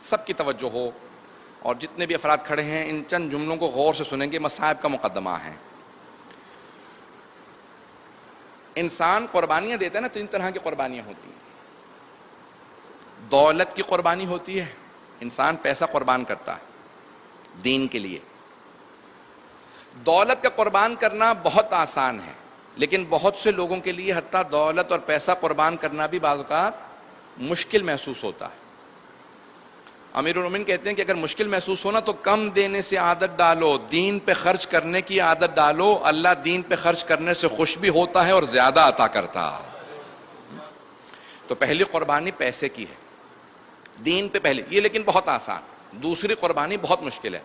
سب کی توجہ ہو، اور جتنے بھی افراد کھڑے ہیں ان چند جملوں کو غور سے سنیں گے، مصائب کا مقدمہ ہے۔ انسان قربانیاں دیتا ہے نا، 3 طرح کی قربانیاں ہوتی ہیں۔ دولت کی قربانی ہوتی ہے، انسان پیسہ قربان کرتا ہے دین کے لیے۔ دولت کا قربان کرنا بہت آسان ہے، لیکن بہت سے لوگوں کے لیے حتیٰ دولت اور پیسہ قربان کرنا بھی بعض اوقات مشکل محسوس ہوتا ہے۔ امیر المومنین کہتے ہیں کہ اگر مشکل محسوس ہونا تو کم دینے سے عادت ڈالو، دین پہ خرچ کرنے کی عادت ڈالو، اللہ دین پہ خرچ کرنے سے خوش بھی ہوتا ہے اور زیادہ عطا کرتا ہے۔ تو پہلی قربانی پیسے کی ہے، دین پہ پہلے، یہ لیکن بہت آسان۔ دوسری قربانی بہت مشکل ہے،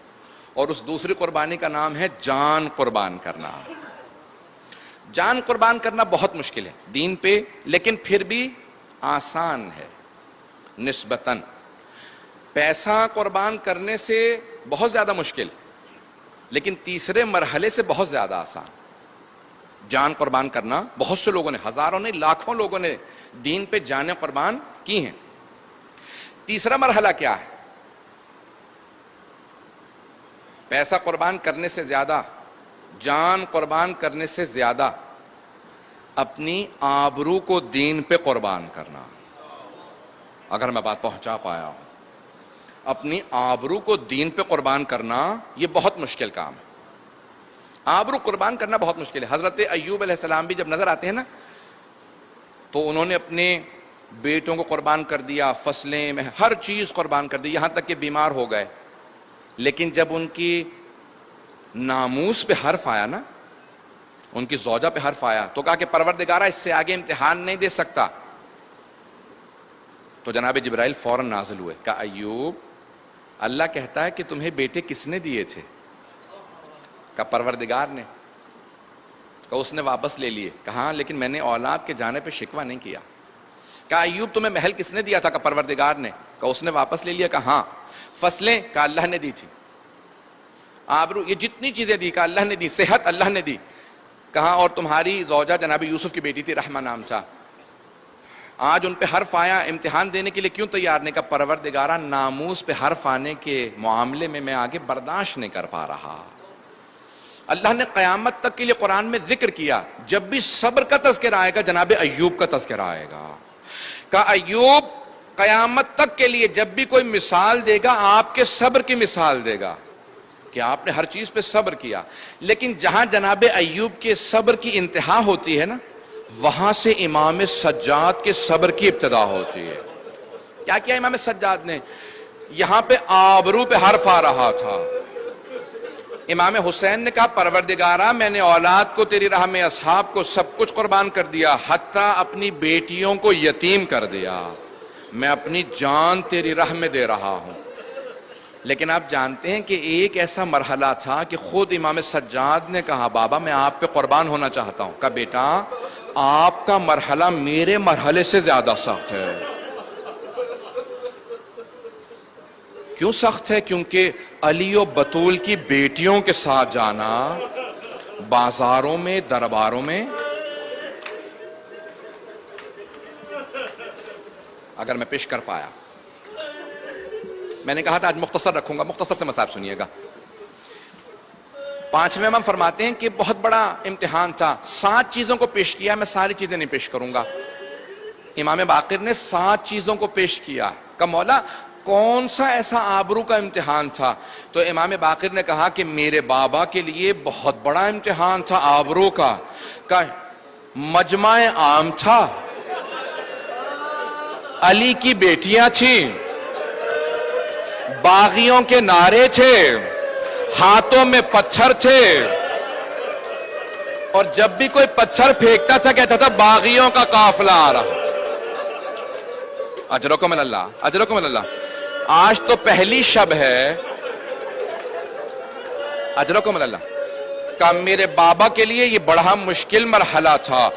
اور اس دوسری قربانی کا نام ہے جان قربان کرنا۔ جان قربان کرنا بہت مشکل ہے دین پہ، لیکن پھر بھی آسان ہے نسبتاً۔ پیسہ قربان کرنے سے بہت زیادہ مشکل، لیکن تیسرے مرحلے سے بہت زیادہ آسان۔ جان قربان کرنا بہت سے لوگوں نے، ہزاروں نے، لاکھوں لوگوں نے دین پہ جانیں قربان کی ہیں۔ تیسرا مرحلہ کیا ہے؟ پیسہ قربان کرنے سے زیادہ، جان قربان کرنے سے زیادہ اپنی آبرو کو دین پہ قربان کرنا۔ اگر میں بات پہنچا پایا ہوں، اپنی آبرو کو دین پہ قربان کرنا یہ بہت مشکل کام ہے۔ آبرو قربان کرنا بہت مشکل ہے۔ حضرت ایوب علیہ السلام بھی جب نظر آتے ہیں نا، تو انہوں نے اپنے بیٹوں کو قربان کر دیا، فصلیں میں ہر چیز قربان کر دی، یہاں تک کہ بیمار ہو گئے، لیکن جب ان کی ناموس پہ حرف آیا نا، ان کی زوجہ پہ حرف آیا، تو کہا کہ پروردگارہ اس سے آگے امتحان نہیں دے سکتا۔ تو جناب جبرائیل فوراً نازل ہوئے، کہا ایوب اللہ کہتا ہے کہ تمہیں بیٹے کس نے دیے تھے؟ کہا پروردگار نے۔ کہا اس نے واپس لے لیے؟ کہا لیکن میں نے اولاد کے جانے پہ شکوہ نہیں کیا۔ کہا ایوب تمہیں محل کس نے دیا تھا؟ کہا پروردگار نے۔ کہا اس نے واپس لے لیا؟ کہا ہاں۔ فصلیں؟ کہا اللہ نے دی تھی۔ آبرو، یہ جتنی چیزیں دی، کہا اللہ نے دی۔ صحت اللہ نے دی۔ کہا اور تمہاری زوجہ جناب یوسف کی بیٹی تھی، رحمہ نام تھا، آج ان پہ حرف آیا، امتحان دینے کے لیے کیوں تیار نہیں؟ کہا پروردگارہ ناموس پہ حرف آنے کے معاملے میں آگے برداشت نہیں کر پا رہا۔ اللہ نے قیامت تک کے لیے قرآن میں ذکر کیا، جب بھی صبر کا تذکرہ آئے گا جناب ایوب کا تذکرہ آئے گا۔ کہا ایوب قیامت تک کے لیے جب بھی کوئی مثال دے گا آپ کے صبر کی مثال دے گا، کہ آپ نے ہر چیز پہ صبر کیا۔ لیکن جہاں جناب ایوب کے صبر کی انتہا ہوتی ہے نا، وہاں سے امام سجاد کے صبر کی ابتدا ہوتی ہے۔ کیا کیا امام سجاد نے؟ یہاں پہ آبرو پہ حرف آ رہا تھا، امام حسین نے کہا پروردگارہ میں نے اولاد کو تیری راہ میں، اصحاب کو، سب کچھ قربان کر دیا، حتیٰ اپنی بیٹیوں کو یتیم کر دیا، میں اپنی جان تیری راہ میں دے رہا ہوں۔ لیکن آپ جانتے ہیں کہ ایک ایسا مرحلہ تھا کہ خود امام سجاد نے کہا بابا میں آپ پہ قربان ہونا چاہتا ہوں۔ کہا بیٹا آپ کا مرحلہ میرے مرحلے سے زیادہ سخت ہے۔ کیوں سخت ہے؟ کیونکہ علی و بطول کی بیٹیوں کے ساتھ جانا بازاروں میں، درباروں میں، اگر میں پیش کر پایا، میں نے کہا تھا آج مختصر رکھوں گا، مختصر سے مصائب سنیے گا۔ 5ویں امام فرماتے ہیں کہ بہت بڑا امتحان تھا، 7 چیزوں کو پیش کیا، میں ساری چیزیں نہیں پیش کروں گا۔ امام باقر نے 7 چیزوں کو پیش کیا، کہ مولا کون سا ایسا آبرو کا امتحان تھا؟ تو امام باقر نے کہا کہ میرے بابا کے لیے بہت بڑا امتحان تھا آبرو کا، کہ مجمع عام تھا، علی کی بیٹیاں تھیں، باغیوں کے نعرے تھے، ہاتھوں میں پتھر تھے، اور جب بھی کوئی پتھر پھینکتا تھا کہتا تھا باغیوں کا قافلہ آ رہا۔ اجرکم اللہ، اجرکم اللہ۔ آج تو پہلی شب ہے، اجرکم اللہ، کہ میرے بابا کے لیے یہ بڑا مشکل مرحلہ تھا۔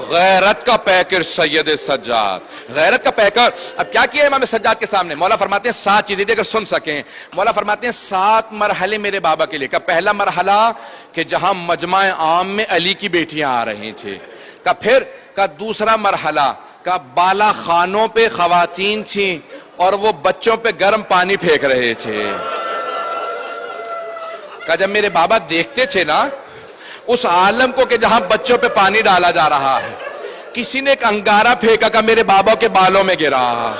غیرت کا پیکر سید سجاد، غیرت کا پیکر۔ اب کیا کیا امام سجاد کے سامنے؟ مولا فرماتے ہیں 7 چیزیں اگر سن سکیں، مولا فرماتے ہیں 7 مرحلے میرے بابا کے لیے۔ کہ پہلا مرحلہ کہ جہاں مجمع عام میں علی کی بیٹیاں آ رہی تھیں، کہ پھر کا دوسرا مرحلہ کہ بالا خانوں پہ خواتین تھیں، اور وہ بچوں پہ گرم پانی پھینک رہے تھے. کہ جب میرے بابا دیکھتے تھے نا اس عالم کو کہ جہاں بچوں پہ پانی ڈالا جا رہا ہے, کسی نے ایک انگارہ پھینکا کہ میرے بابا کے بالوں میں گرا.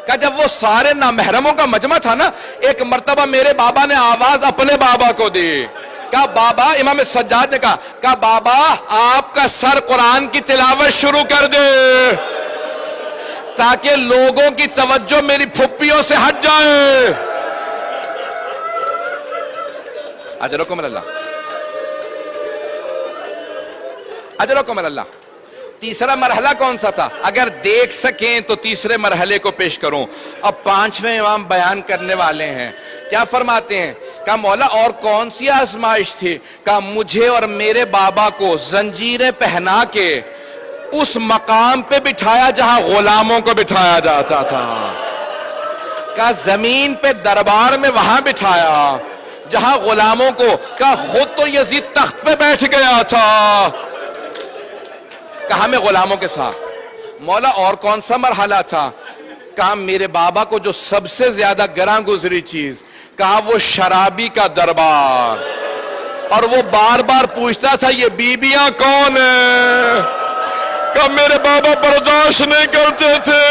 کہ جب وہ سارے نامحرموں کا مجمع تھا نا, ایک مرتبہ میرے بابا نے آواز اپنے بابا کو دی. کہا بابا, امام سجاد نے کہا بابا آپ کا سر قرآن کی تلاوت شروع کر دے تاکہ لوگوں کی توجہ میری پھپھیوں سے ہٹ جائے. اجرکم اللہ, اجرکم اللہ. تیسرا مرحلہ کون سا تھا؟ اگر دیکھ سکیں تو تیسرے مرحلے کو پیش کروں. اب پانچویں امام بیان کرنے والے ہیں. کیا فرماتے ہیں؟ کہا مولا اور کون سی آزمائش تھی؟ کہا مجھے اور میرے بابا کو زنجیریں پہنا کے اس مقام پہ بٹھایا جہاں غلاموں کو بٹھایا جاتا تھا. کہا زمین پہ دربار میں وہاں بٹھایا جہاں غلاموں کو. کہا خود تو یزید تخت پہ بیٹھ گیا تھا. کہا میں غلاموں کے ساتھ. مولا اور کون سا مرحلہ تھا؟ کہا میرے بابا کو جو سب سے زیادہ گراں گزری چیز, کہا وہ شرابی کا دربار. اور وہ بار بار پوچھتا تھا یہ بیبیاں کون ہیں؟ کہا میرے بابا برداشت نہیں کرتے تھے,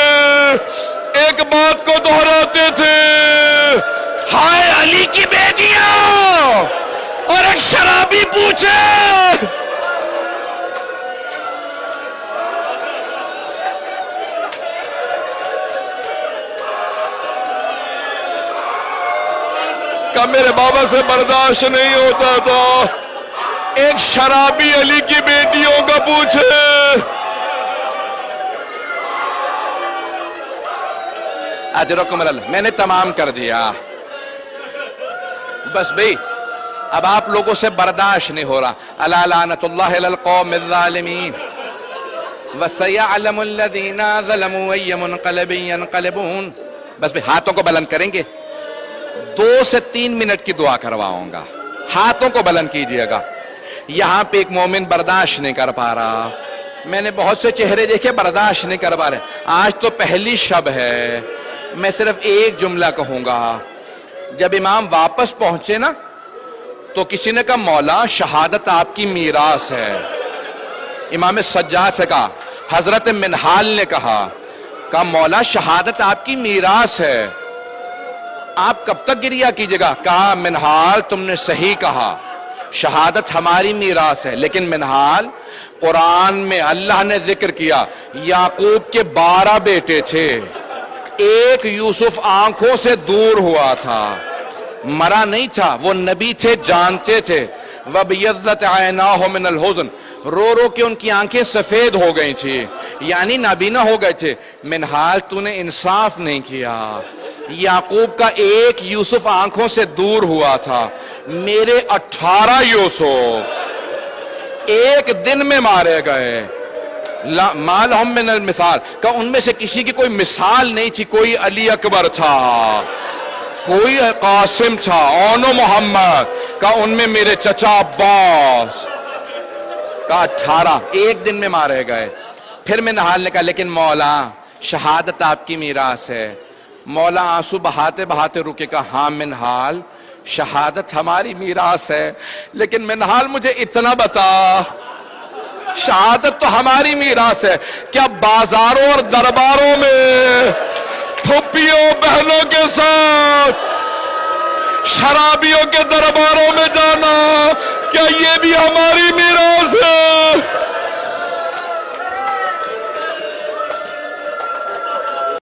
ایک بات کو دہراتے تھے, ہائے علی کی بیٹیاں. اور ایک شرابی پوچھے کہ میرے بابا سے برداشت نہیں ہوتا تھا, ایک شرابی علی کی بیٹیوں کا پوچھے. اجرکم اللہ. میں نے تمام کر دیا بس بھئی, اب آپ لوگوں سے برداشت نہیں ہو رہا. الا لعنت اللہ علی القوم الظالمین وسيعلم الذين ظلموا اي منقلب ينقلبون. بس بھئی ہاتھوں کو بلند کریں گے, 2 سے 3 منٹ کی دعا کرواؤں گا. ہاتھوں کو بلند کیجئے گا. یہاں پہ ایک مومن برداشت نہیں کر پا رہا. میں نے بہت سے چہرے دیکھے برداشت نہیں کر پا رہے. آج تو پہلی شب ہے, میں صرف ایک جملہ کہوں گا. جب امام واپس پہنچے نا تو کسی نے کہا مولا شہادت آپ کی میراث ہے. امام سجاد سے کہا, حضرت منہال نے کہا مولا شہادت آپ کی میراث ہے, آپ کب تک گریہ کیجئے گا؟ کہا منہال تم نے صحیح کہا, شہادت ہماری میراث ہے. لیکن منہال, قرآن میں اللہ نے ذکر کیا یعقوب کے 12 بیٹے تھے, ایک یوسف آنکھوں سے دور ہوا تھا, مرا نہیں تھا, وہ نبی تھے, جانتے تھے. وَبِيَضَّتْ عَيْنَاهُ مِنَ الْحُزْنِ, رو رو کے ان کی آنکھیں سفید ہو گئی تھی, یعنی نابینا ہو گئے تھے. منہال تو نے انصاف نہیں کیا, یعقوب کا ایک یوسف آنکھوں سے دور ہوا تھا, میرے 18 یوسف ایک دن میں مارے گئے. ما لهم من المثال, کہ ان میں سے کسی کی کوئی مثال نہیں تھی. کوئی علی اکبر تھا, کوئی قاسم تھا, اونو محمد, کہ ان میں میرے چچا عباس, کا 18 ایک دن میں مارے گئے. پھر منہال نے کہا لیکن مولا شہادت آپ کی میراث ہے. مولا آنسو بہاتے بہاتے رکے, کہا ہاں منہال شہادت ہماری میراث ہے, لیکن منہال مجھے اتنا بتا, شہادت تو ہماری میراث ہے, کیا بازاروں اور درباروں میں پھپھیوں بہنوں کے ساتھ شرابیوں کے درباروں میں جانا کیا یہ بھی ہمارا